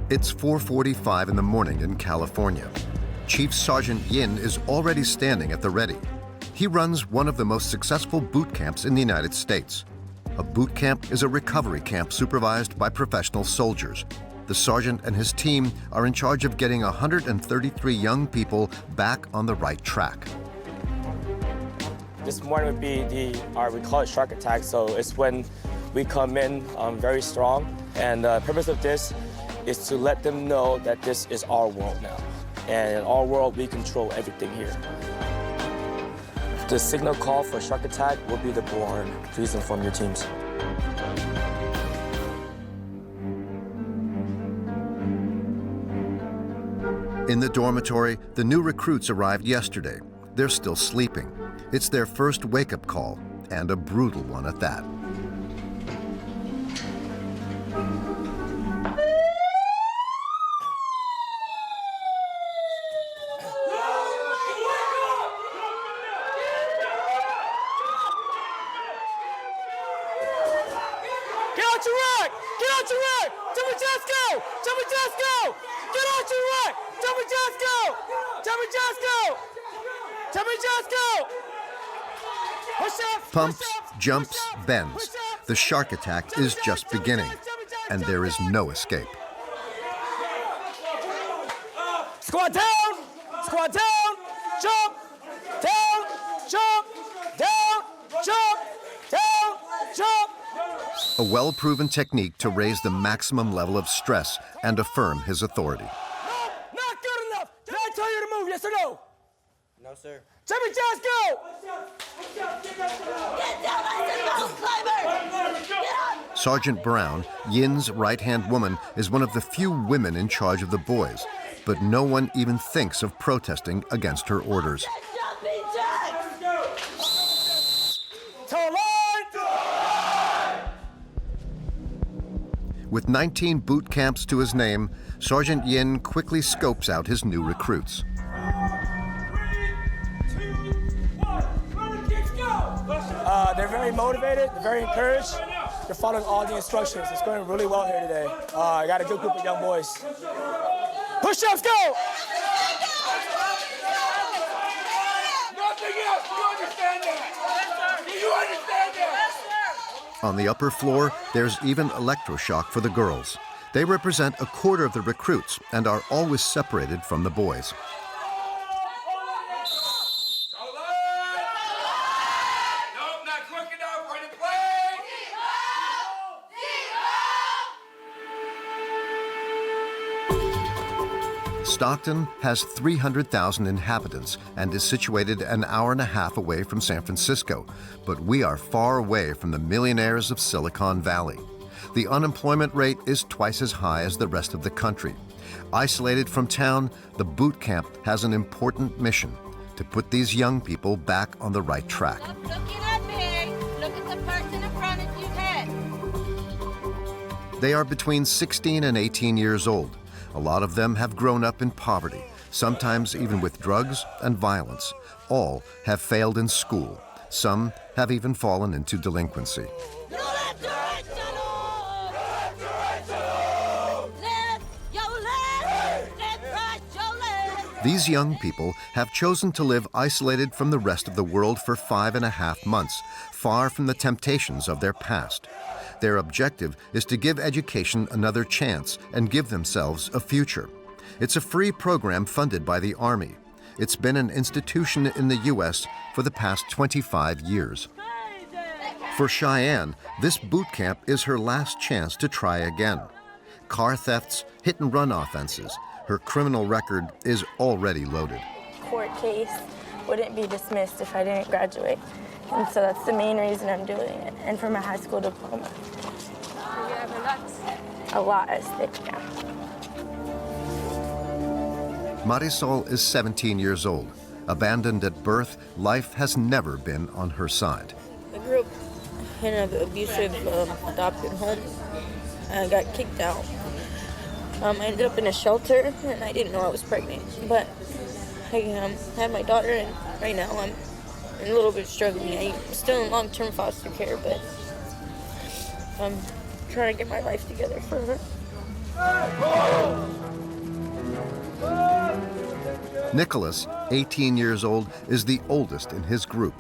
It's 4:45 in the morning in California. Chief Sergeant Yin is already standing at the ready. He runs one of the most successful boot camps in the United States. A boot camp is a recovery camp supervised by professional soldiers. The sergeant and his team are in charge of getting 133 young people back on the right track. This morning would be we call it shark attack, so it's when we come in very strong. And the purpose of this is to let them know that this is our world now. And in our world, we control everything here. The signal call for shark attack will be the bullhorn. Please inform your teams. In the dormitory, the new recruits arrived yesterday. They're still sleeping. It's their first wake-up call, and a brutal one at that. Pumps, jumps, bends. The shark attack is just beginning, and there is no escape. Squat down, jump, down, jump, down, jump, down, jump. A well-proven technique to raise the maximum level of stress and affirm his authority. No, not good enough. Did I tell you to move, yes or no? No, sir. Jumping jacks, go! Get down, I said mountain climber! Get up! Sergeant Brown, Yin's right-hand woman, is one of the few women in charge of the boys, but no one even thinks of protesting against her orders. Jumping jacks! Toe line! With 19 boot camps to his name, Sergeant Yin quickly scopes out his new recruits. They're very motivated, they're very encouraged. They're following all the instructions. It's going really well here today. I got a good group of young boys. Push-ups, go! Nothing else. You understand that? Do you understand that? On the upper floor, there's even electroshock for the girls. They represent a quarter of the recruits and are always separated from the boys. Stockton has 300,000 inhabitants and is situated an hour and a half away from San Francisco, but we are far away from the millionaires of Silicon Valley. The unemployment rate is twice as high as the rest of the country. Isolated from town, the boot camp has an important mission: to put these young people back on the right track. Stop looking at me. Look at the person in front of your head. They are between 16 and 18 years old. A lot of them have grown up in poverty, sometimes even with drugs and violence. All have failed in school. Some have even fallen into delinquency. These young people have chosen to live isolated from the rest of the world for 5.5 months, far from the temptations of their past. Their objective is to give education another chance and give themselves a future. It's a free program funded by the Army. It's been an institution in the U.S. for the past 25 years. For Cheyenne, this boot camp is her last chance to try again. Car thefts, hit-and-run offenses. Her criminal record is already loaded. Court case wouldn't be dismissed if I didn't graduate. And so that's the main reason I'm doing it, and for my high school diploma. You have a lot at stake now. Marisol is 17 years old. Abandoned at birth, life has never been on her side. I grew up in an abusive adopted home. I got kicked out. I ended up in a shelter, and I didn't know I was pregnant. But I had my daughter, and right now I'm a little bit struggling. I'm still in long-term foster care, but I'm trying to get my life together for her. Nicholas, 18 years old, is the oldest in his group.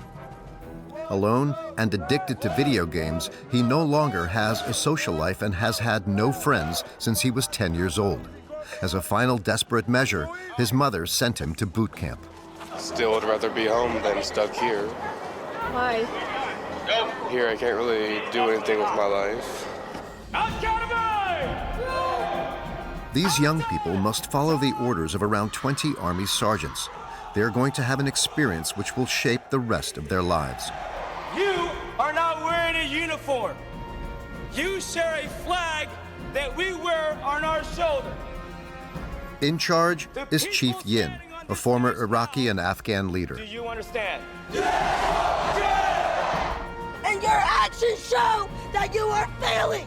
Alone and addicted to video games, he no longer has a social life and has had no friends since he was 10 years old. As a final desperate measure, his mother sent him to boot camp. Still would rather be home than stuck here. Why? Here I can't really do anything with my life. These young people must follow the orders of around 20 Army sergeants. They are going to have an experience which will shape the rest of their lives. You are not wearing a uniform. You share a flag that we wear on our shoulder. In charge is Chief Yin, a former Iraqi and Afghan leader. Do you understand? And your actions show that you are failing.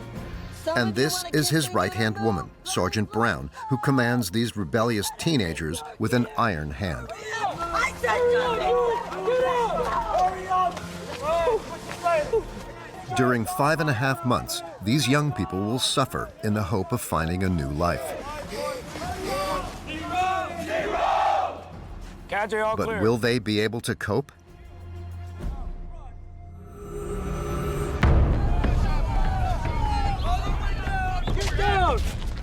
And this is his right-hand woman, Sergeant Brown, who commands these rebellious teenagers with an iron hand. I said nothing. During 5.5 months, these young people will suffer in the hope of finding a new life. But will they be able to cope?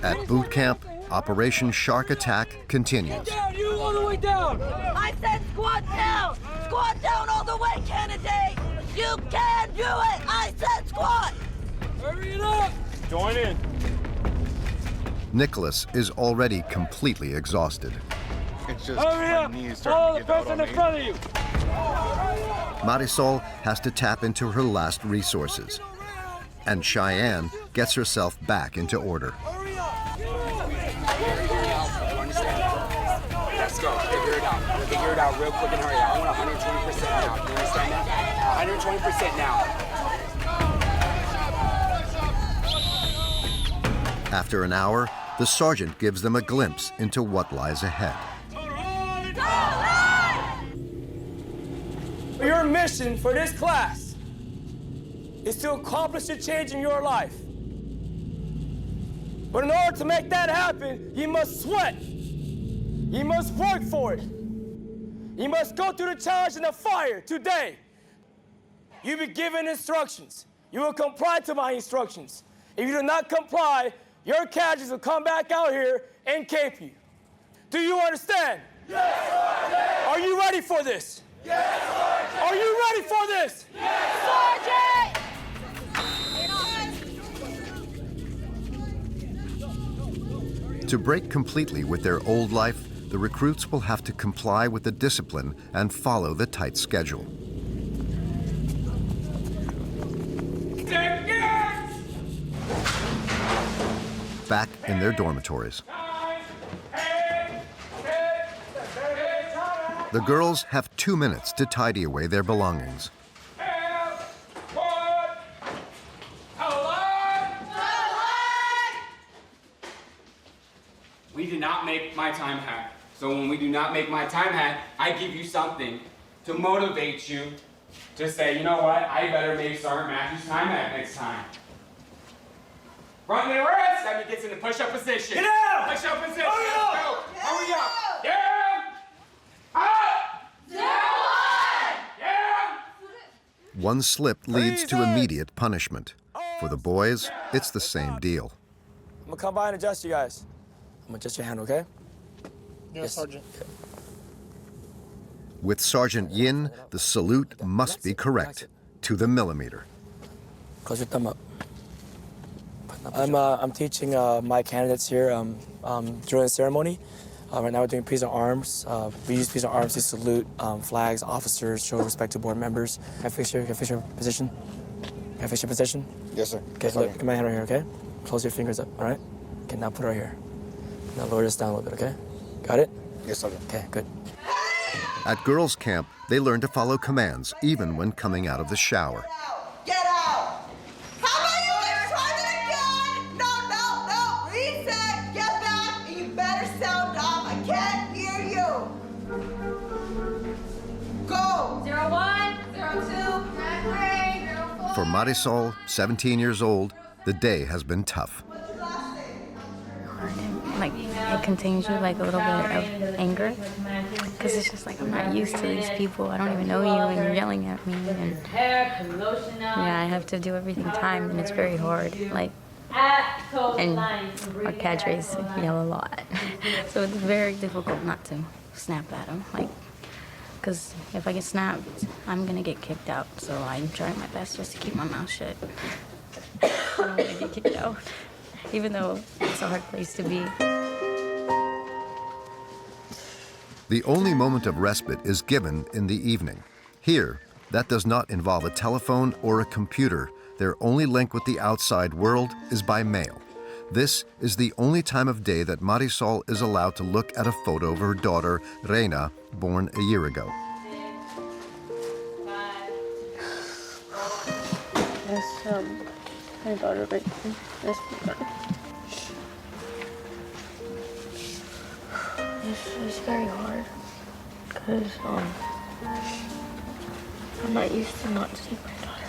At boot camp, Operation Shark Attack continues. You all the way down! I said squat down! Squat down all the way, candidate! You can do it! I said squat! Hurry it up! Join in. Nicholas is already completely exhausted. It's just Hurry my up! knees Follow starting the to give out person on in me. front of you! Marisol has to tap into her last resources. And Cheyenne gets herself back into order. Let's go. Figure it out. Figure it out real quick and hurry up. I want 120% now. You understand that? 120% now. After an hour, the sergeant gives them a glimpse into what lies ahead. Your mission for this class is to accomplish a change in your life. But in order to make that happen, you must sweat. You must work for it. You must go through the challenge and the fire today. You'll be given instructions. You will comply to my instructions. If you do not comply, your cadets will come back out here and cape you. Do you understand? Yes, Sergeant! Are you ready for this? Yes, Sergeant! Are you ready for this? Yes, Sergeant! To break completely with their old life, the recruits will have to comply with the discipline and follow the tight schedule. Back in their dormitories. The girls have 2 minutes to tidy away their belongings. We did not make my time hat. So when we do not make my time hat, I give you something to motivate you to say, you know what, I better make Sergeant Matthews' time hat next time. Run the rest. That means gets in the push-up position. Get out! Push-up position. Hurry up! Let's go. Hurry up. Down. Up. One slip leads to immediate punishment. For the boys, it's the same deal. I'm gonna come by and adjust you guys. I'm gonna adjust your hand, okay? Yes, Sergeant. With Sergeant Yin, the salute must be correct, to the millimeter. Close your thumb up. I'm teaching my candidates here during the ceremony. Right now we're doing peace of arms. We use peace of arms to salute flags, officers, show respect to board members. Can I fix your position? Can I fix your position? Yes, sir. Okay, look, get my hand right here, okay? Close your fingers up, all right? Okay, now put it right here. Now lower this down a little bit, okay? Got it? Yes, Sergeant. Okay, good. At girls' camp, they learn to follow commands, even when coming out of the shower. Get out! How about you guys try that again? No, reset, get back, and you better sound off. I can't hear you. Go! 01, 02, 93, 04. For Marisol, 17 years old, the day has been tough. What's your last name? it contains you like a little bit of anger, because it's just like I'm not used to these people. I don't even know you, and you're yelling at me, and yeah, I have to do everything timed, and it's very hard. Like, and our cadres yell a lot, so it's very difficult not to snap at them. Like, because if I get snapped, I'm gonna get kicked out. So I'm trying my best just to keep my mouth shut. I don't want to get kicked out, even though it's a hard place to be. The only moment of respite is given in the evening. Here, that does not involve a telephone or a computer. Their only link with the outside world is by mail. This is the only time of day that Marisol is allowed to look at a photo of her daughter, Reina, born a year ago. That's my daughter right here. That's my daughter. It's very hard because I'm not used to not seeing my daughter.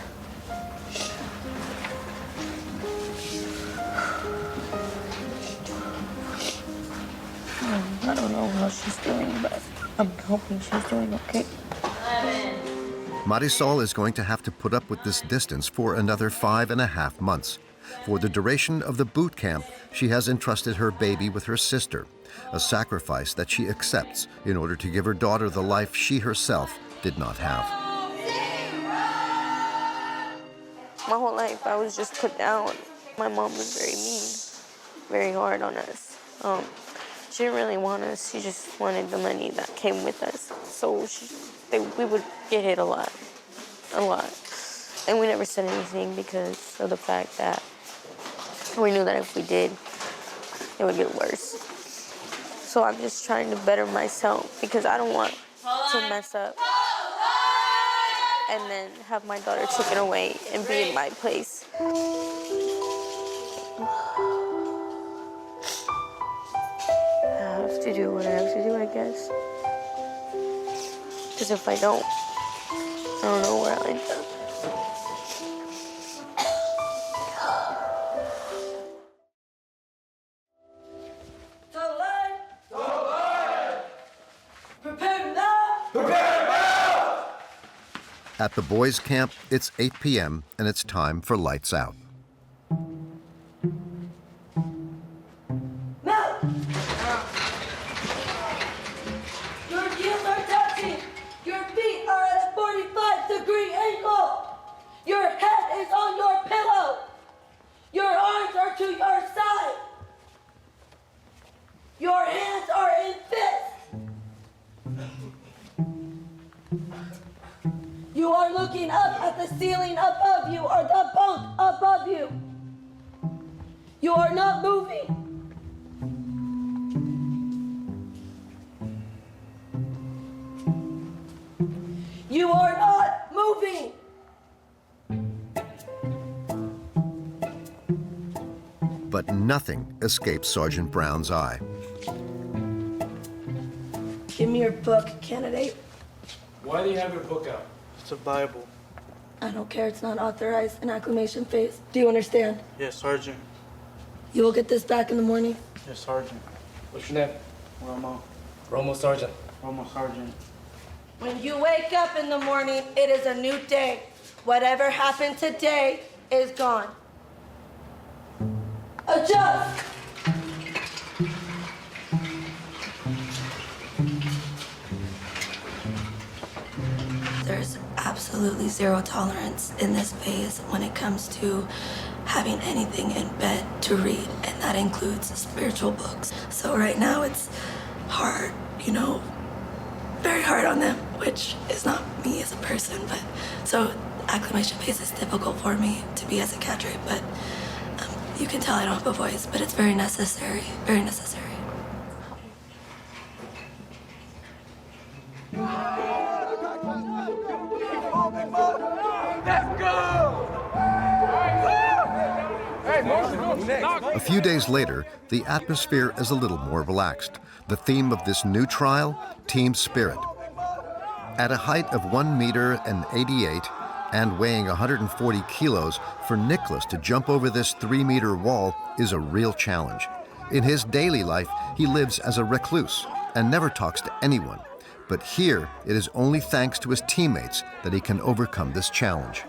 I don't know how she's doing, but I'm hoping she's doing okay. Marisol is going to have to put up with this distance for another 5.5 months. For the duration of the boot camp, she has entrusted her baby with her sister, a sacrifice that she accepts in order to give her daughter the life she herself did not have. My whole life, I was just put down. My mom was very mean, very hard on us. She didn't really want us. She just wanted the money that came with us. So we would get hit a lot. And we never said anything because of the fact that we knew that if we did, it would get worse. So I'm just trying to better myself because I don't want to mess up and then have my daughter taken away and be in my place. I have to do what I have to do, I guess. Because if I don't know where I'll end up. At the boys' camp, it's 8 p.m. and it's time for lights out. Your heels are touching. Your feet are at a 45-degree angle. Your head is on your pillow. Your arms are to your side. Your hands are in fists. You are looking up at the ceiling above you or the bunk above you. You are not moving. You are not moving. But nothing escapes Sergeant Brown's eye. Give me your book, candidate. Why do you have your book out? It's a Bible. I don't care. It's not authorized in acclimation phase. Do you understand? Yes, Sergeant. You will get this back in the morning. Yes, Sergeant. What's your name? Romo. Romo Sergeant. Romo Sergeant. When you wake up in the morning, it is a new day. Whatever happened today is gone. Adjust! There's absolutely zero tolerance in this phase when it comes to having anything in bed to read, and that includes spiritual books. So right now it's hard, very hard on them, which is not me as a person, but so acclimation phase is difficult for me to be as a cadre, but you can tell I don't have a voice, but it's very necessary, very necessary. A few days later, the atmosphere is a little more relaxed. The theme of this new trial, team spirit. At a height of 1 meter and 88 and weighing 140 kilos, for Nicholas to jump over this 3-meter wall is a real challenge. In his daily life, he lives as a recluse and never talks to anyone. But here, it is only thanks to his teammates that he can overcome this challenge.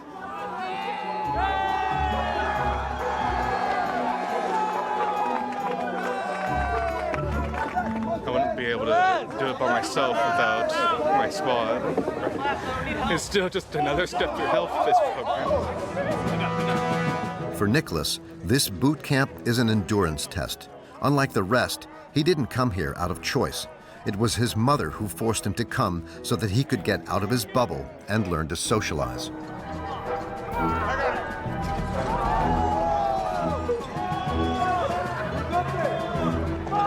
I wouldn't be able to do it by myself without my squad. It's still just another step to help this program. For Nicholas, this boot camp is an endurance test. Unlike the rest, he didn't come here out of choice. It was his mother who forced him to come so that he could get out of his bubble and learn to socialize.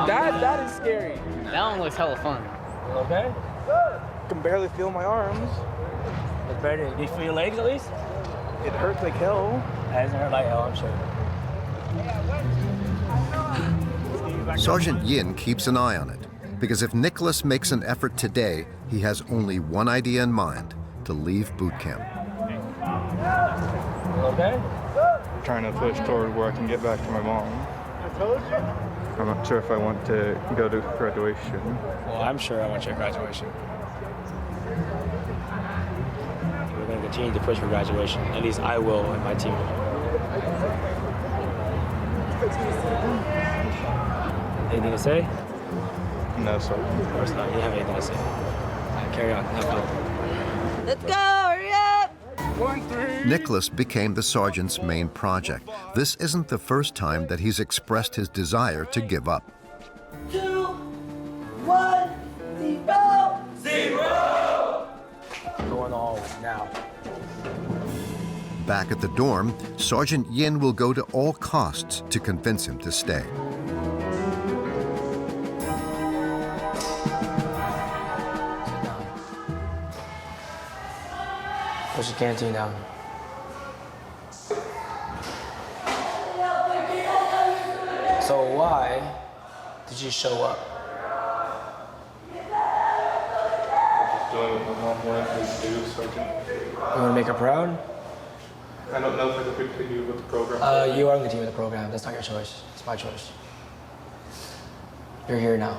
That is scary. That one looks hella fun. Okay. I can barely feel my arms. It's better. Do you feel your legs at least? It hurts like hell. That doesn't hurt like hell, I'm sure. Sergeant Yin keeps an eye on it, because if Nicholas makes an effort today, he has only one idea in mind: to leave boot camp. Okay. Trying to push toward where I can get back to my mom. I'm not sure if I want to go to graduation. Well, I'm sure I want your graduation. We're going to continue to push for graduation. At least I will, and my team will. Anything to say? No, sir. Of course not. You don't have anything to say. Carry on. Have fun. Let's go, hurry up! Nicholas became the sergeant's main project. This isn't the first time that he's expressed his desire to give up. 2, 1, 0! Going all now. Back at the dorm, Sergeant Yin will go to all costs to convince him to stay. Push the canteen down. So why did you show up? Doing what my mom wanted me to do, Sergeant. You want to make her proud? I don't know if I could continue with the program. You are on the team with the program. That's not your choice. It's my choice. You're here now.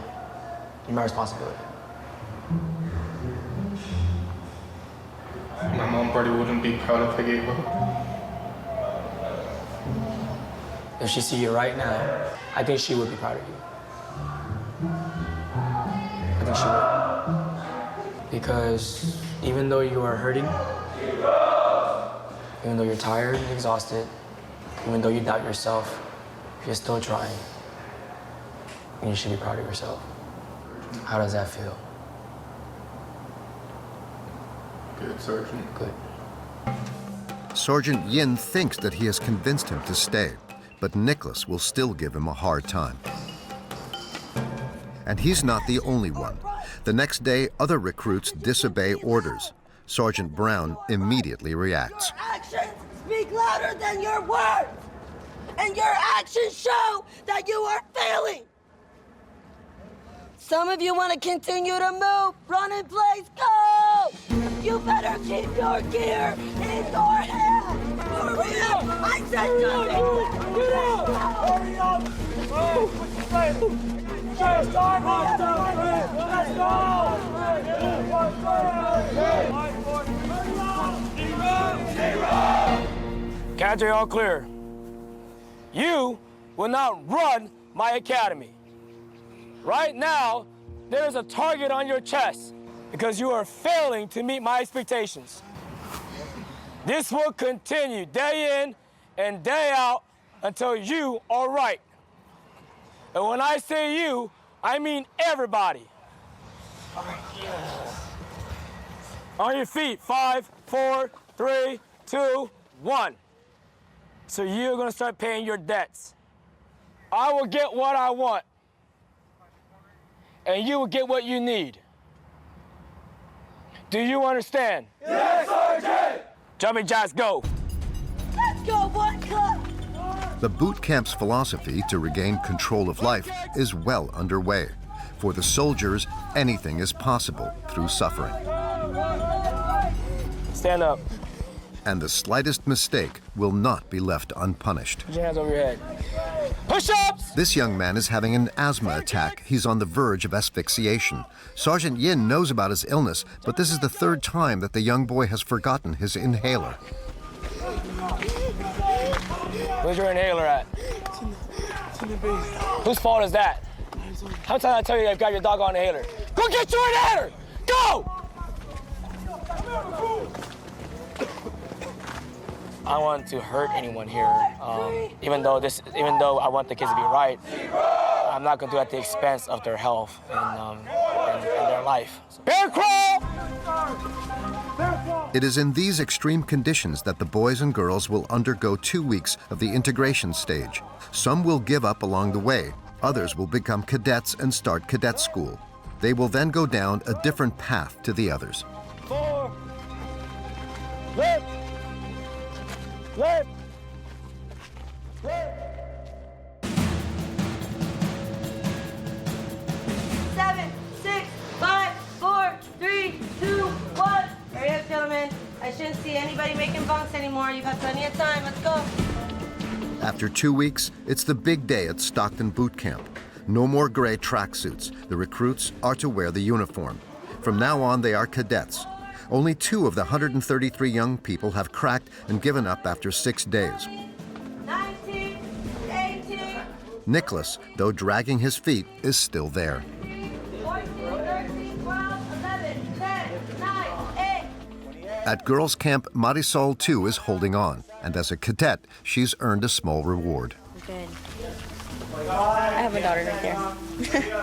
You're my responsibility. My mom probably wouldn't be proud if I gave up. If she see you right now, I think she would be proud of you. I think she would. Because even though you are hurting, even though you're tired and exhausted, even though you doubt yourself, you're still trying. And you should be proud of yourself. How does that feel? Good, Sergeant. Good. Sergeant Yin thinks that he has convinced him to stay, but Nicholas will still give him a hard time. And he's not the only one. The next day, other recruits disobey orders. Sergeant Brown immediately reacts. Your actions speak louder than your words, and your actions show that you are failing. Some of you want to continue to move, run in place, go! You better keep your gear in your hand. Hurry up! I said nothing. Get out! Hurry up! Just arm up, let's go! Cadre, all clear. You will not run my academy. Right now, there is a target on your chest because you are failing to meet my expectations. This will continue day in and day out until you are right. And when I say you, I mean everybody. On your feet, 5, 4, 3, 2, 1. So you're gonna start paying your debts. I will get what I want, and you will get what you need. Do you understand? Yes, Sergeant! Jumping jacks, go. Let's go, one club! The boot camp's philosophy to regain control of life is well underway. For the soldiers, anything is possible through suffering. Stand up. And the slightest mistake will not be left unpunished. Put your hands over your head. Push-ups! This young man is having an asthma attack. He's on the verge of asphyxiation. Sergeant Yin knows about his illness, but this is the third time that the young boy has forgotten his inhaler. Where's your inhaler at? Whose fault is that? How many times I tell you I've got your doggone inhaler? Go get your inhaler! Go! I don't want to hurt anyone here. Even though I want the kids to be right, I'm not going to do it at the expense of their health and their life. Bear crawl! It is in these extreme conditions that the boys and girls will undergo 2 weeks of the integration stage. Some will give up along the way. Others will become cadets and start cadet school. They will then go down a different path to the others. 4, left, left, left. 7, 6, 5, 4, 3, 2, 1. Hurry up, gentlemen. I shouldn't see anybody making bunks anymore. You've got plenty of time. Let's go. After 2 weeks, it's the big day at Stockton Boot Camp. No more gray tracksuits. The recruits are to wear the uniform. From now on, they are cadets. Only 2 of the 133 young people have cracked and given up after 6 days. 19, 18, Nicholas, though dragging his feet, is still there. 14, 13, 12, 11, 10, 9, 8. At girls' camp, Marisol too is holding on, and as a cadet, she's earned a small reward. Good. I have a daughter right there.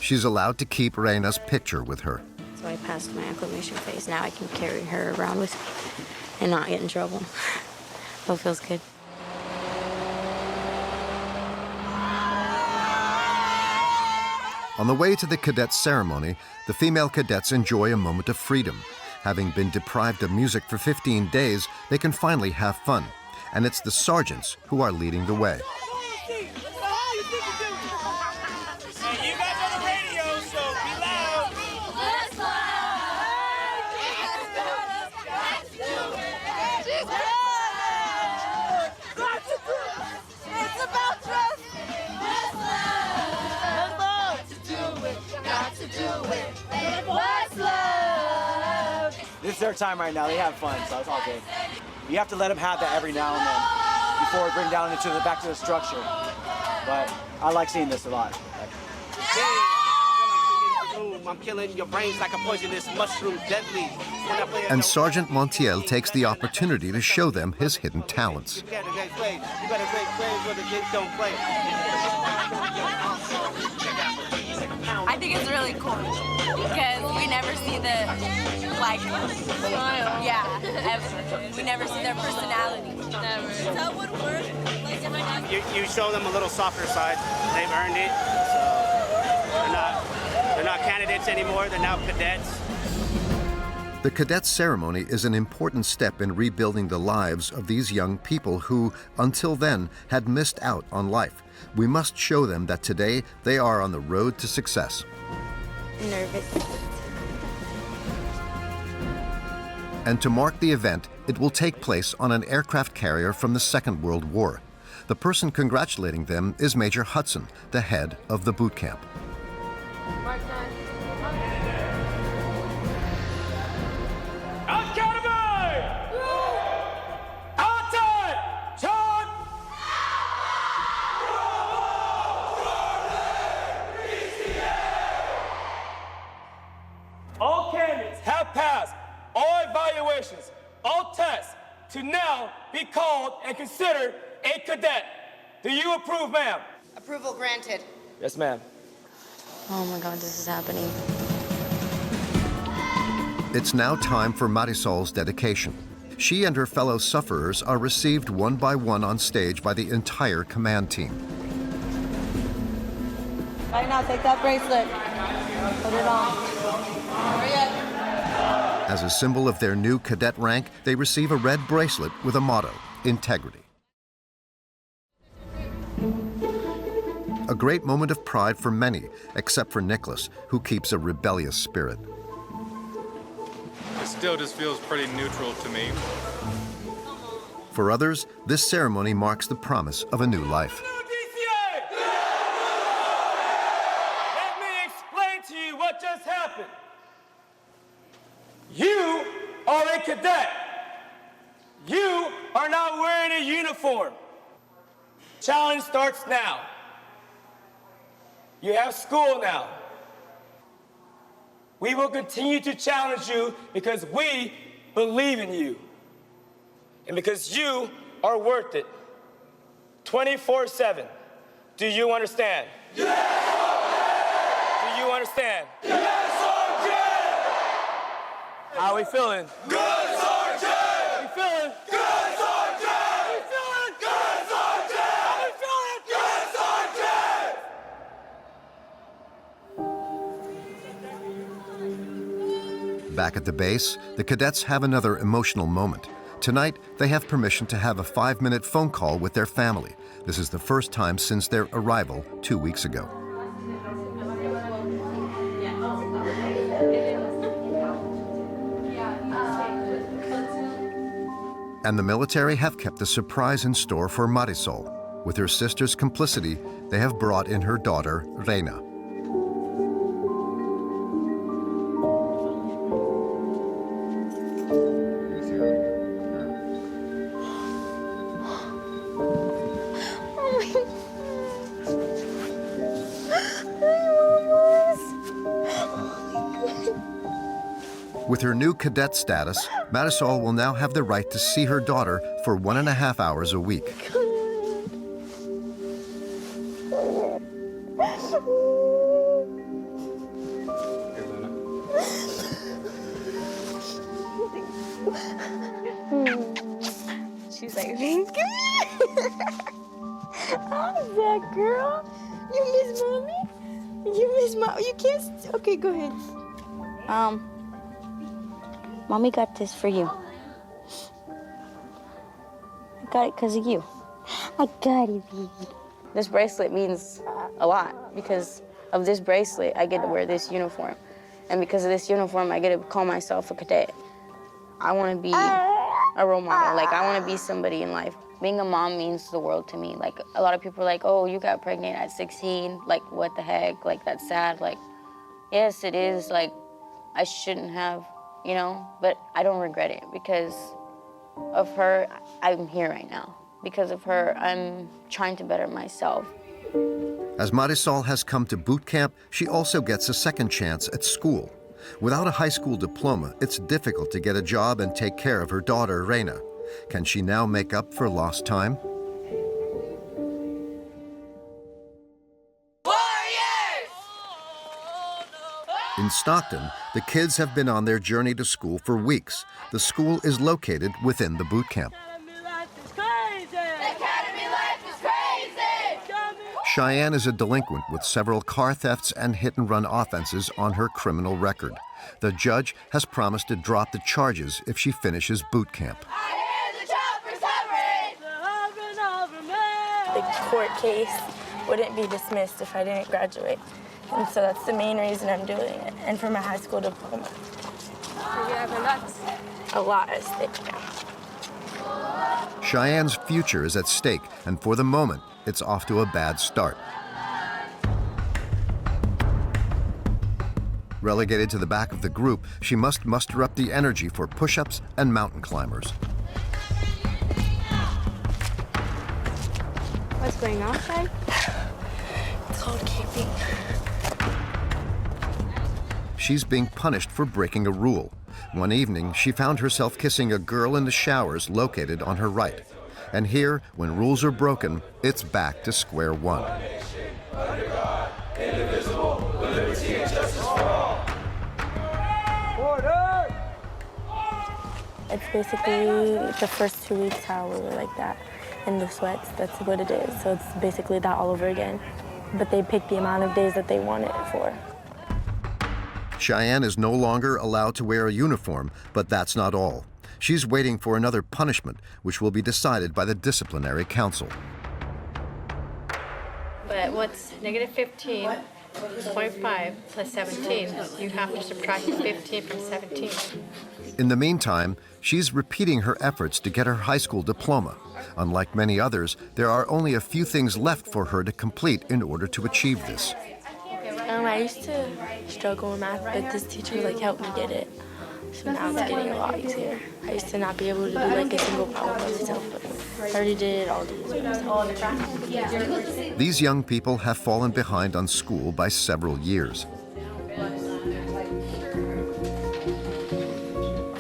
She's allowed to keep Reina's picture with her. So I passed my acclimation phase. Now I can carry her around with me and not get in trouble. So it feels good. On the way to the cadet ceremony, the female cadets enjoy a moment of freedom. Having been deprived of music for 15 days, they can finally have fun. And it's the sergeants who are leading the way. This is their time right now. They have fun, so it's all good. You have to let them have that every now and then before we bring down into back to the structure. But I like seeing this a lot. I'm killing your brains like a poisonous mushroom, deadly. And Sergeant Montiel takes the opportunity to show them his hidden talents. You better play where the kids don't play. I think it's really cool because we never see the, like, smile. Yeah, ever. We never see their personality. Never. So it would work. You show them a little softer side. They've earned it. So they're not candidates anymore. They're now cadets. The cadet ceremony is an important step in rebuilding the lives of these young people who, until then, had missed out on life. We must show them that today they are on the road to success. Nervous. And to mark the event, it will take place on an aircraft carrier from the Second World War. The person congratulating them is Major Hudson, the head of the boot camp. All candidates have passed all evaluations, all tests, to now be called and considered a cadet. Do you approve, ma'am? Approval granted. Yes, ma'am. Oh my God, this is happening. It's now time for Marisol's dedication. She and her fellow sufferers are received one by one on stage by the entire command team. Right now, take that bracelet. Put it on. Hurry up. As a symbol of their new cadet rank, they receive a red bracelet with a motto, integrity. A great moment of pride for many, except for Nicholas, who keeps a rebellious spirit. It still just feels pretty neutral to me. For others, this ceremony marks the promise of a new life. Let me explain to you what just happened. You are a cadet. You are not wearing a uniform. Challenge starts now. You have school now. We will continue to challenge you because we believe in you. And because you are worth it. 24/7. Do you understand? Yes, do you understand? Yes, Sergeant! How are we feeling? Good, Sergeant! How we feeling? Good, Sergeant! How we feeling? Good, Sergeant! How we feeling? Good, Sergeant! Back at the base, the cadets have another emotional moment. Tonight, they have permission to have a 5-minute phone call with their family. This is the first time since their arrival 2 weeks ago. And the military have kept a surprise in store for Marisol. With her sister's complicity, they have brought in her daughter, Reina. With her new cadet status, Marisol will now have the right to see her daughter for 1.5 hours a week. She's like, thank you. How's that, girl? You miss mommy? You miss mom? You can't. Okay, go ahead. Mommy got this for you. I got it because of you. I got it, baby. This bracelet means a lot. Because of this bracelet, I get to wear this uniform. And because of this uniform, I get to call myself a cadet. I want to be a role model. Like, I want to be somebody in life. Being a mom means the world to me. Like, a lot of people are like, oh, you got pregnant at 16. Like, what the heck? Like, that's sad. Like, yes, it is. Like, I shouldn't have, you know? But I don't regret it because of her, I'm here right now. Because of her, I'm trying to better myself. As Marisol has come to boot camp, she also gets a second chance at school. Without a high school diploma, it's difficult to get a job and take care of her daughter, Reina. Can she now make up for lost time? In Stockton, the kids have been on their journey to school for weeks. The school is located within the boot camp. Cheyenne is a delinquent with several car thefts and hit-and-run offenses on her criminal record. The judge has promised to drop the charges if she finishes boot camp. The court case wouldn't be dismissed if I didn't graduate. And so that's the main reason I'm doing it, and for my high school diploma. You have a lot at stake now. Cheyenne's future is at stake, and for the moment, it's off to a bad start. Relegated to the back of the group, she must muster up the energy for push-ups and mountain climbers. What's going on, Sai? It's called keeping. She's being punished for breaking a rule. One evening, she found herself kissing a girl in the showers located on her right. And here, when rules are broken, it's back to square one. It's basically the first 2 weeks how we were like that. In the sweats, that's what it is. So it's basically that all over again. But they pick the amount of days that they want it for. Cheyenne is no longer allowed to wear a uniform, but that's not all. She's waiting for another punishment, which will be decided by the disciplinary council. But what's -15 0.5 plus 17. You have to subtract 15 from 17. In the meantime, she's repeating her efforts to get her high school diploma. Unlike many others, there are only a few things left for her to complete in order to achieve this. I used to struggle with math, but this teacher helped me get it. So now it's getting a lot easier. I used to not be able to do a single problem by myself, but I already did all these by myself. These young people have fallen behind on school by several years.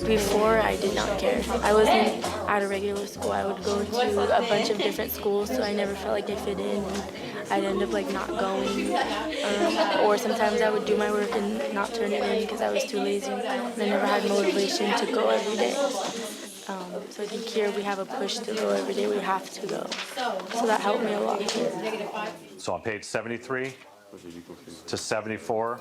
Before, I did not care. I wasn't at a regular school. I would go to a bunch of different schools, so I never felt like I fit in. And I'd end up not going. Or sometimes I would do my work and not turn it in because I was too lazy. And I never had motivation to go every day. So I think here we have a push to go every day. We have to go. So that helped me a lot here. So on page 73 to 74.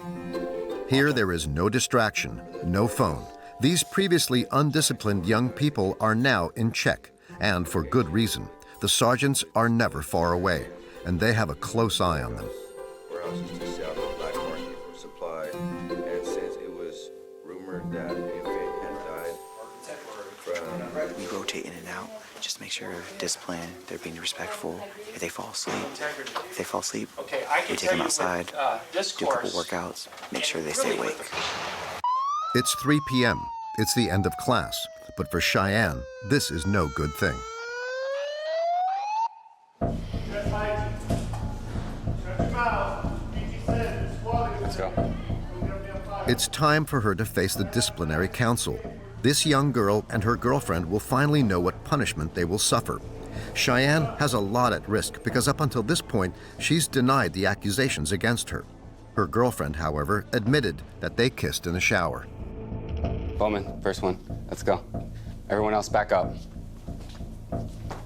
Here there is no distraction, no phone. These previously undisciplined young people are now in check, and for good reason. The sergeants are never far away, and they have a close eye on them. Warehouse is just south of Black Market for supply, and since it was rumored that the infant had died We rotate in and out, just make sure they're disciplined, they're being respectful. If they fall asleep, we take them outside, do a couple workouts, make sure they stay awake. It's 3 p.m. It's the end of class, but for Cheyenne, this is no good thing. Let's go. It's time for her to face the disciplinary council. This young girl and her girlfriend will finally know what punishment they will suffer. Cheyenne has a lot at risk because up until this point, she's denied the accusations against her. Her girlfriend, however, admitted that they kissed in the shower. Bowman, first one. Let's go. Everyone else back up.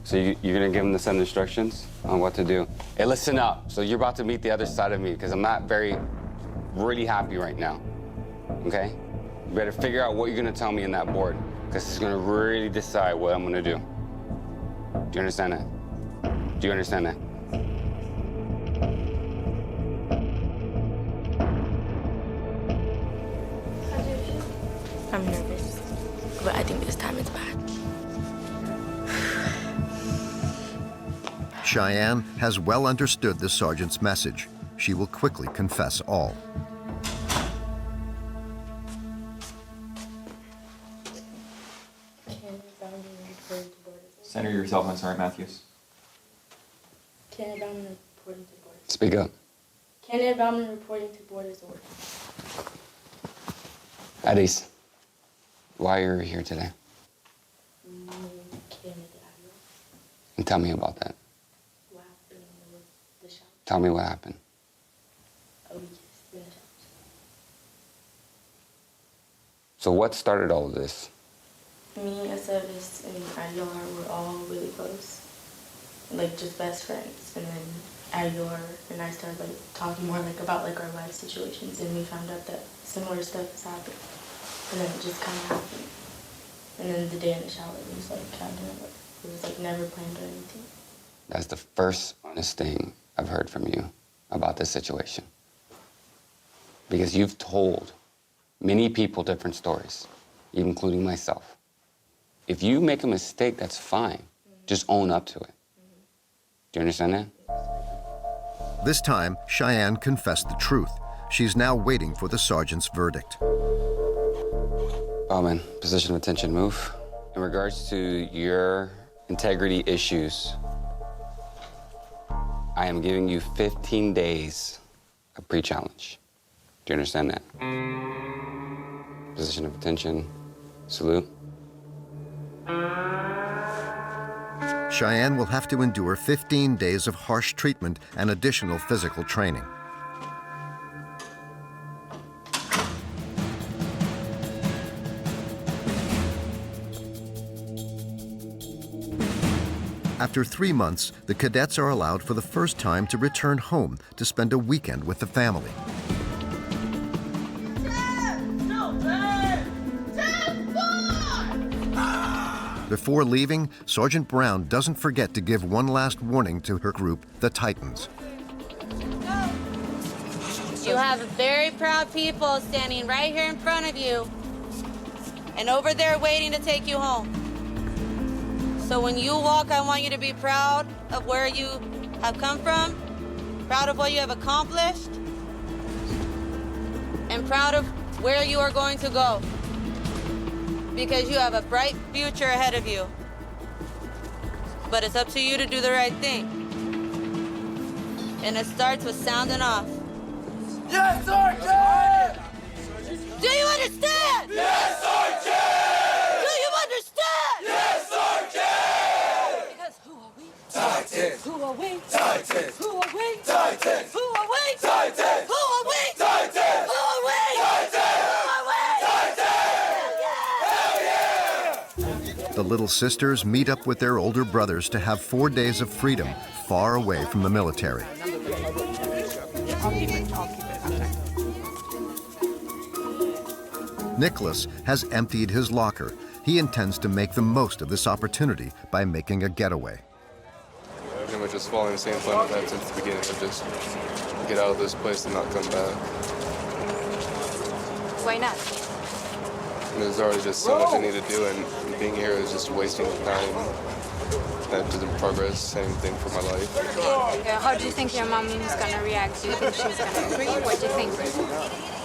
So you're gonna give them the set instructions on what to do. Hey, listen up. So you're about to meet the other side of me because I'm not really happy right now, okay? You better figure out what you're gonna tell me in that board because it's gonna really decide what I'm gonna do. Do you understand that? Do you understand that? I'm nervous, but I think this time it's bad. Cheyenne has well understood the sergeant's message. She will quickly confess all. Center yourself on Sergeant Matthews. Candidate Bauman reporting to board. Speak up. Candidate Bauman reporting to board as ordered. Addis, why are you here today? And tell me about that. What happened with the shop? Tell me what happened. Oh, we kissed in the shop. So what started all of this? Me, Aceves, and Aguilar were all really close. Just best friends. And then Aguilar and I started talking more about our life situations, and we found out that similar stuff has happened. And then it just kind of happened. And then the day in the shower, it was it was never planned or anything. That's the first honest thing I've heard from you about this situation. Because you've told many people different stories, including myself. If you make a mistake, that's fine. Just own up to it. Do you understand that? This time, Cheyenne confessed the truth. She's now waiting for the sergeant's verdict. Bowman, position of attention, move. In regards to your integrity issues, I am giving you 15 days of pre-challenge. Do you understand that? Position of attention, salute. Cheyenne will have to endure 15 days of harsh treatment and additional physical training. After 3 months, the cadets are allowed for the first time to return home to spend a weekend with the family. Before leaving, Sergeant Brown doesn't forget to give one last warning to her group, the Titans. You have very proud people standing right here in front of you and over there waiting to take you home. So when you walk, I want you to be proud of where you have come from, proud of what you have accomplished, and proud of where you are going to go. Because you have a bright future ahead of you. But it's up to you to do the right thing. And it starts with sounding off. Yes, Sergeant! Do you understand? Yes, Sergeant! Do you understand? Yes, Sergeant! Because who are we? Titans! Who are we? Titans! Who are we? Titans! Who are we? Titans! Who are we? Titans! Who are we? Titans! Who are we? The little sisters meet up with their older brothers to have 4 days of freedom far away from the military. Nicholas has emptied his locker. He intends to make the most of this opportunity by making a getaway. I've pretty much just following the same plan I've had since the beginning, to just get out of this place and not come back. Why not? And there's already just so much I need to do, and being here is just wasting time. That doesn't progress anything for my life. How do you think your mom is going to react? Do you think she's going to agree? What do you think?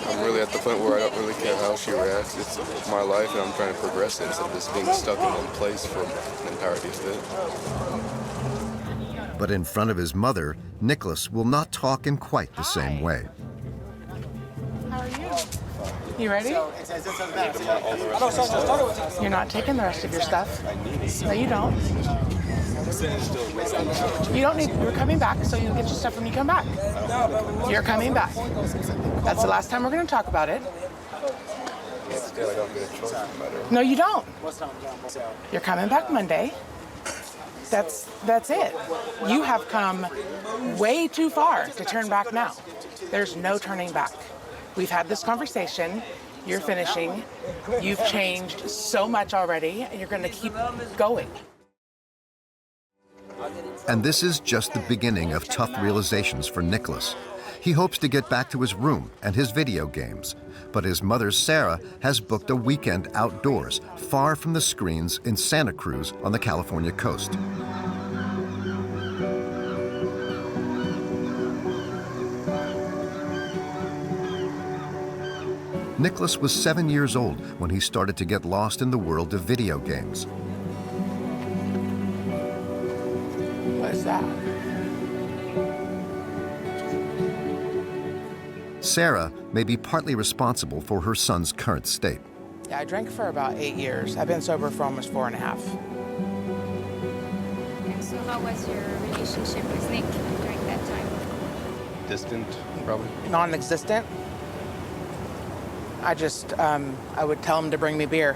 I'm really at the point where I don't really care how she reacts. It's my life, and I'm trying to progress it instead of just being stuck in one place for the entirety of it. But in front of his mother, Nicholas will not talk in quite the same way. How are you? You ready? You're not taking the rest of your stuff. No, you don't. You don't need, you're coming back, so you'll get your stuff when you come back. You're coming back. That's the last time we're going to talk about it. No, you don't. You're coming back Monday. That's it. You have come way too far to turn back now. There's no turning back. We've had this conversation. You're finishing. You've changed so much already, and you're going to keep going. And this is just the beginning of tough realizations for Nicholas. He hopes to get back to his room and his video games, but his mother, Sarah, has booked a weekend outdoors, far from the screens in Santa Cruz on the California coast. Nicholas was 7 years old when he started to get lost in the world of video games. What is that? Sarah may be partly responsible for her son's current state. Yeah, I drank for about 8 years. I've been sober for almost 4.5. So how was your relationship with Nick during that time? Distant, probably. Non-existent. I would tell him to bring me beer.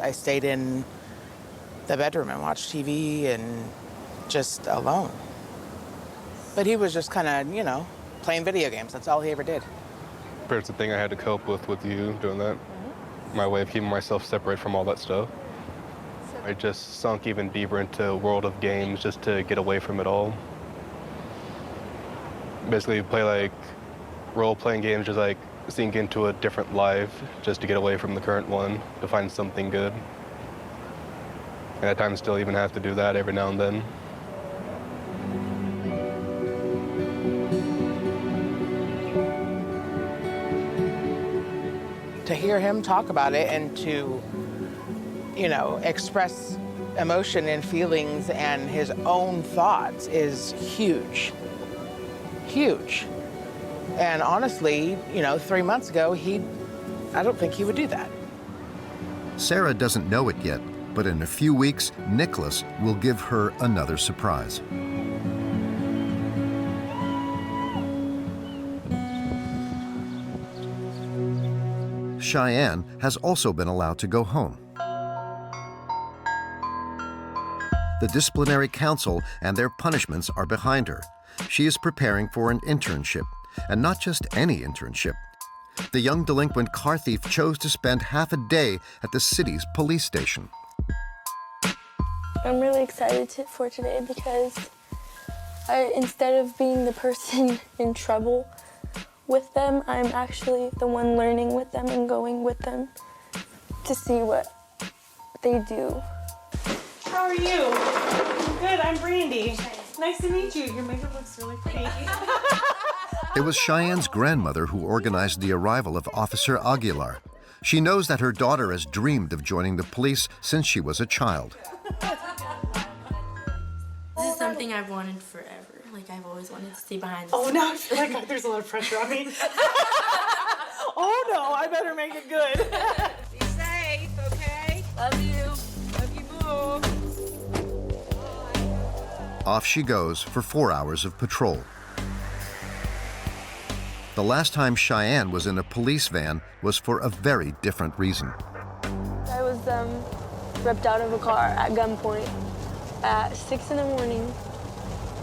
I stayed in the bedroom and watched TV and just alone. But he was just kind of, playing video games. That's all he ever did. It's the thing I had to cope with you doing that. My way of keeping myself separate from all that stuff. I just sunk even deeper into a world of games just to get away from it all. Basically play like role-playing games, just like sink into a different life just to get away from the current one, to find something good. And at times still even have to do that every now and then. To hear him talk about it and to, express emotion and feelings and his own thoughts is huge. Huge. And honestly, 3 months ago, I don't think he would do that. Sarah doesn't know it yet, but in a few weeks, Nicholas will give her another surprise. Cheyenne has also been allowed to go home. The disciplinary council and their punishments are behind her. She is preparing for an internship, and not just any internship. The young delinquent car thief chose to spend half a day at the city's police station. I'm really excited for today because instead of being the person in trouble with them. I'm actually the one learning with them and going with them to see what they do. How are you? Good, I'm Brandy. Nice to meet you. Your makeup looks really pretty. It was Cheyenne's grandmother who organized the arrival of Officer Aguilar. She knows that her daughter has dreamed of joining the police since she was a child. This is something I've wanted forever. Like, I've always wanted to stay behind the Oh, scenes. now I feel like there's a lot of pressure on me. Oh no, I better make it good. Be safe, okay? Love you. Love you more. Off she goes for 4 hours of patrol. The last time Cheyenne was in a police van was for a very different reason. I was ripped out of a car at gunpoint at 6 in the morning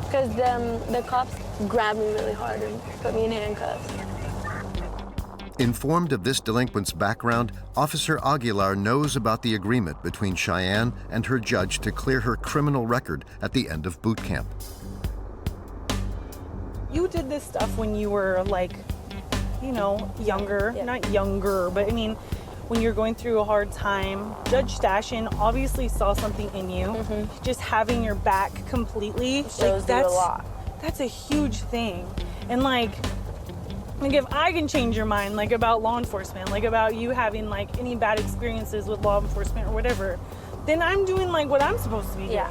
because the cops grabbed me really hard and put me in handcuffs. Informed of this delinquent's background, Officer Aguilar knows about the agreement between Cheyenne and her judge to clear her criminal record at the end of boot camp. You did this stuff when you were like, you know, younger. Yeah. Not younger, but I mean, when you're going through a hard time. Judge Stashin obviously saw something in you. Just having your back completely. Shows you a lot. That's a huge thing. And like if I can change your mind, like about law enforcement, like about you having like any bad experiences with law enforcement or whatever, then I'm doing like what I'm supposed to be doing.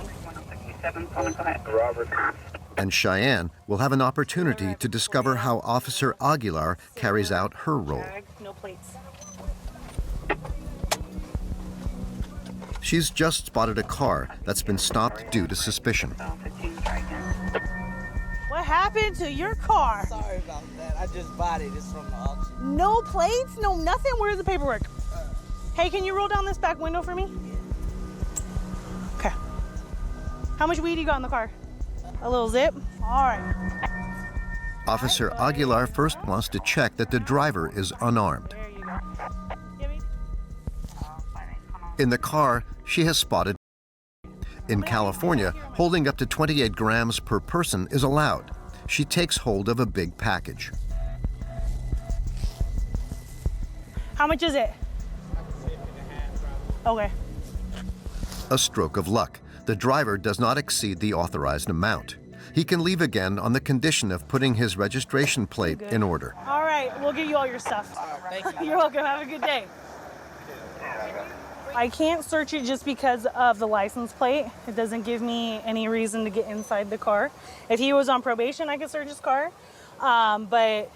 And Cheyenne will have an opportunity to discover how Officer Aguilar carries out her role. No plates. She's just spotted a car that's been stopped due to suspicion. What happened to your car? Sorry about that. I just bought it. It's from the auction. No plates, no nothing. Where's the paperwork? Hey, can you roll down this back window for me? Okay. How much weed you got in the car? A little zip? All right. Officer Aguilar first wants to check that the driver is unarmed. There you go. In the car, she has spotted. In California, holding up to 28 grams per person is allowed. She takes hold of a big package. How much is it? Okay. A stroke of luck. The driver does not exceed the authorized amount. He can leave again on the condition of putting his registration plate in order. All right, we'll give you all your stuff. Thank you. You're welcome. Have a good day. I can't search it just because of the license plate. It doesn't give me any reason to get inside the car. If he was on probation, I could search his car. But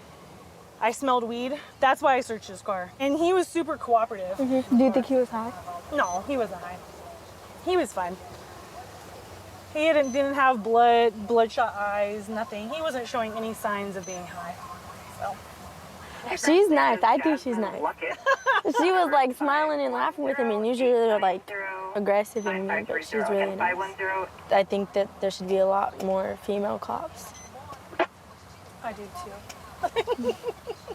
I smelled weed. That's why I searched his car. And he was super cooperative. Do you think he was high? No, he wasn't high. He was fine. He didn't have bloodshot eyes, nothing. He wasn't showing any signs of being high. So. She's nice. I think she's nice. She was like smiling and laughing with him, and usually they're like aggressive and mean, but she's really nice. I think that there should be a lot more female cops. I do too.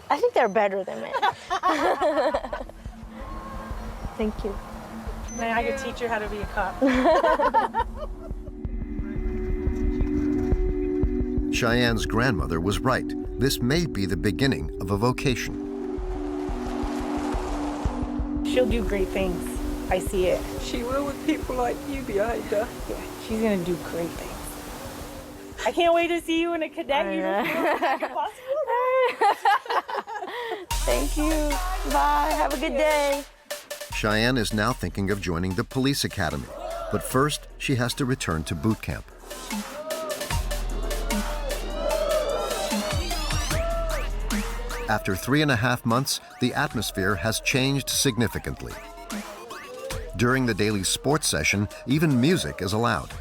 I think they're better than men. Thank you. Man, I could teach you how to be a cop. Cheyenne's grandmother was right. This may be the beginning of a vocation. She'll do great things. I see it. She will with people like you behind her. Yeah, she's gonna do great things. I can't wait to see you in a cadet uniform. Thank you. Bye. Have a good day. Cheyenne is now thinking of joining the police academy, but first she has to return to boot camp. After 3.5 months, the atmosphere has changed significantly. During the daily sports session, even music is allowed.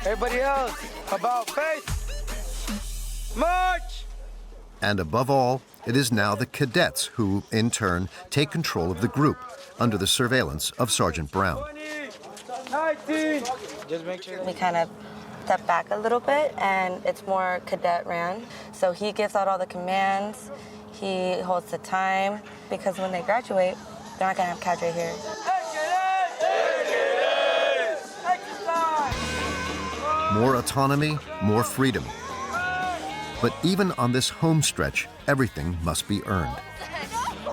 Everybody else, about face. March! And above all, it is now the cadets who, in turn, take control of the group under the surveillance of Sergeant Brown. 19. Just make sure. We kind of step back a little bit, and it's more cadet ran. So he gives out all the commands, he holds the time, because when they graduate, they're not gonna have cadre here. More autonomy, more freedom. But even on this home stretch, everything must be earned.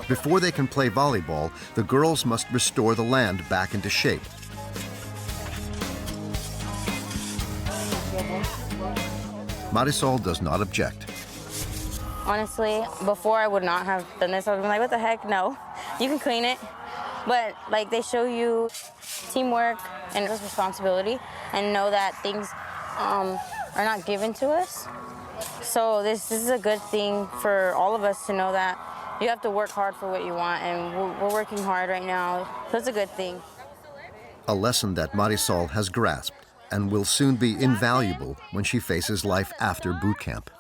Before they can play volleyball, the girls must restore the land back into shape. Marisol does not object. Honestly, before I would not have done this. I would have been like, what the heck? No, you can clean it. But like they show you teamwork and responsibility and know that things are not given to us. So this is a good thing for all of us to know that you have to work hard for what you want, and we're working hard right now. So it's a good thing. A lesson that Marisol has grasped and will soon be invaluable when she faces life after boot camp.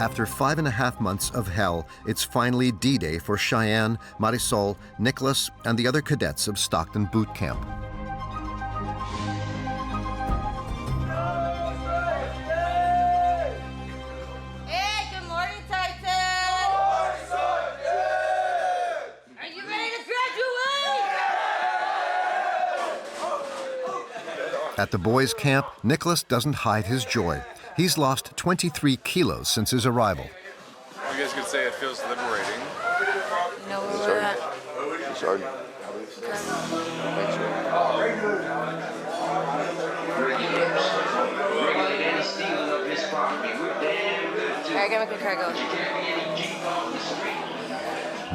After 5.5 months of hell, it's finally D-Day for Cheyenne, Marisol, Nicholas, and the other cadets of Stockton Boot Camp. Hey, good morning, Titan! Are you ready to graduate? At the boys' camp, Nicholas doesn't hide his joy. He's lost 23 kilos since his arrival. You guys could say it feels liberating. You know where we're at? Sergeant. All right, give me a cargo.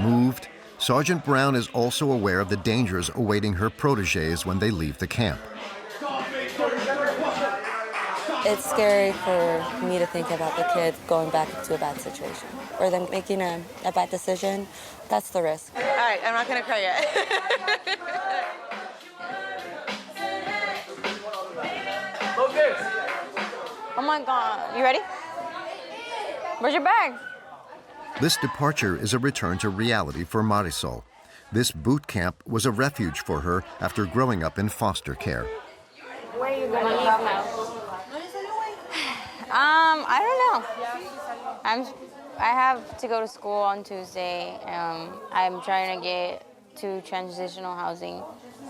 Moved, Sergeant Brown is also aware of the dangers awaiting her protégés when they leave the camp. It's scary for me to think about the kids going back into a bad situation or them making a bad decision. That's the risk. All right, I'm not gonna cry yet. Oh my God, you ready? Where's your bag? This departure is a return to reality for Marisol. This boot camp was a refuge for her after growing up in foster care. Where are you gonna leave now? I don't know. I have to go to school on Tuesday. I'm trying to get to transitional housing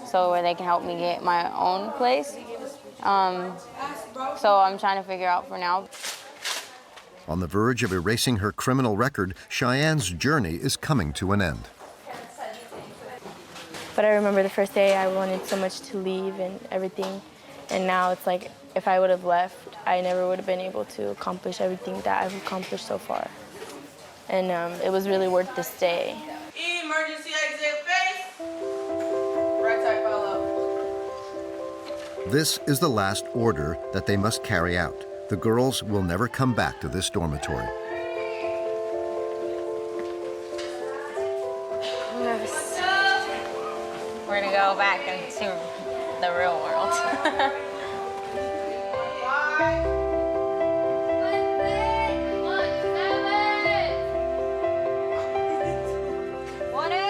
so where they can help me get my own place. So I'm trying to figure out for now. On the verge of erasing her criminal record, Cheyenne's journey is coming to an end. But I remember the first day I wanted so much to leave and everything. And now it's like, if I would have left, I never would have been able to accomplish everything that I've accomplished so far. And it was really worth the stay. Emergency exit face. Right side follow. This is the last order that they must carry out. The girls will never come back to this dormitory. I'm nervous. We're gonna go back into the real world.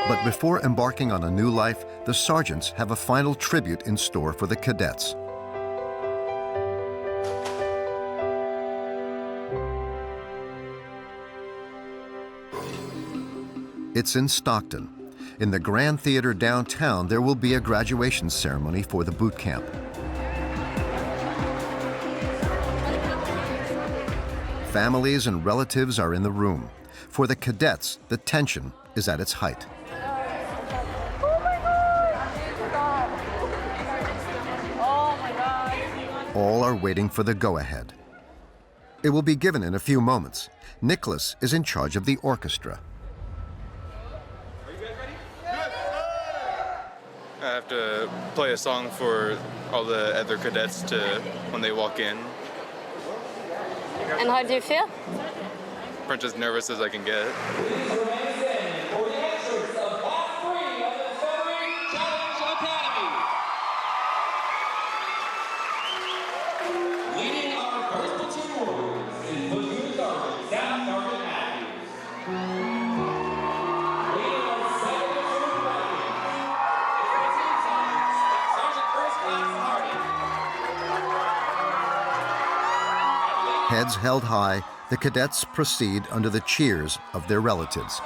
But before embarking on a new life, the sergeants have a final tribute in store for the cadets. It's in Stockton. In the Grand Theater downtown, there will be a graduation ceremony for the boot camp. Families and relatives are in the room. For the cadets, the tension is at its height. All are waiting for the go-ahead. It will be given in a few moments. Nicholas is in charge of the orchestra. I have to play a song for all the other cadets when they walk in. And how do you feel? Pretty as nervous as I can get. Heads held high, the cadets proceed under the cheers of their relatives.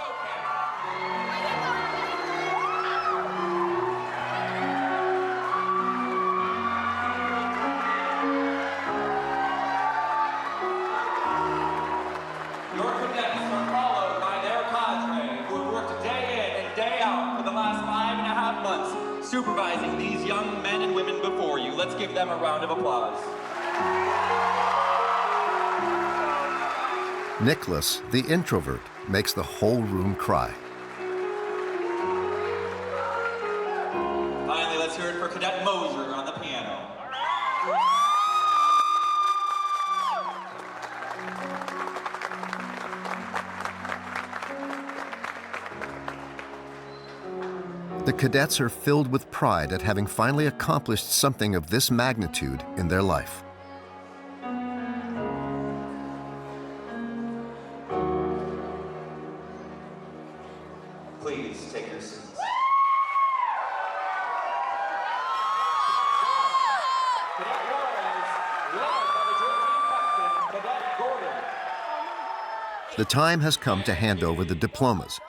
them a round of applause. Nicholas, the introvert, makes the whole room cry. Finally, let's hear it for Cadet Moser on the piano. The cadets are filled with pride at having finally accomplished something of this magnitude in their life. Please take your seats. The time has come to hand over the diplomas,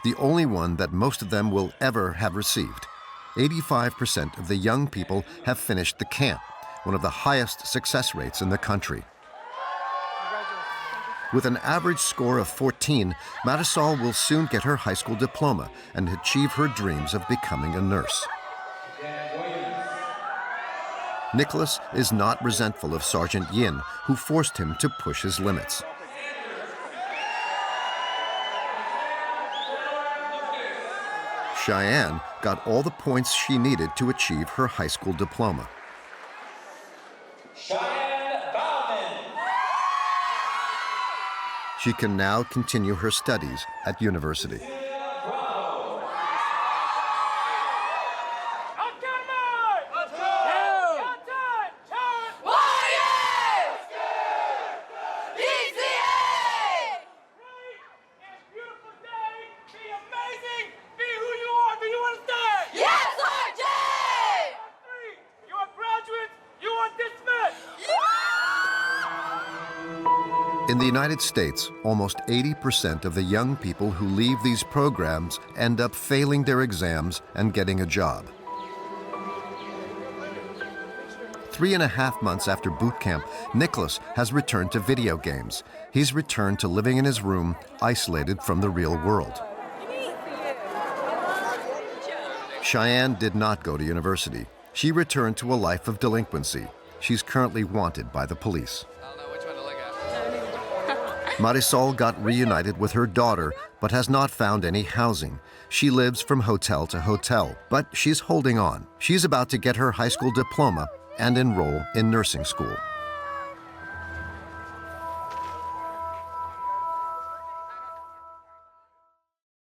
the only one that most of them will ever have received. 85% of the young people have finished the camp, one of the highest success rates in the country. With an average score of 14, Marisol will soon get her high school diploma and achieve her dreams of becoming a nurse. Nicholas is not resentful of Sergeant Yin, who forced him to push his limits. Cheyenne got all the points she needed to achieve her high school diploma. She can now continue her studies at university. In the United States, almost 80% of the young people who leave these programs end up failing their exams and getting a job. 3.5 months after boot camp, Nicholas has returned to video games. He's returned to living in his room, isolated from the real world. Cheyenne did not go to university. She returned to a life of delinquency. She's currently wanted by the police. Marisol got reunited with her daughter, but has not found any housing. She lives from hotel to hotel, but she's holding on. She's about to get her high school diploma and enroll in nursing school.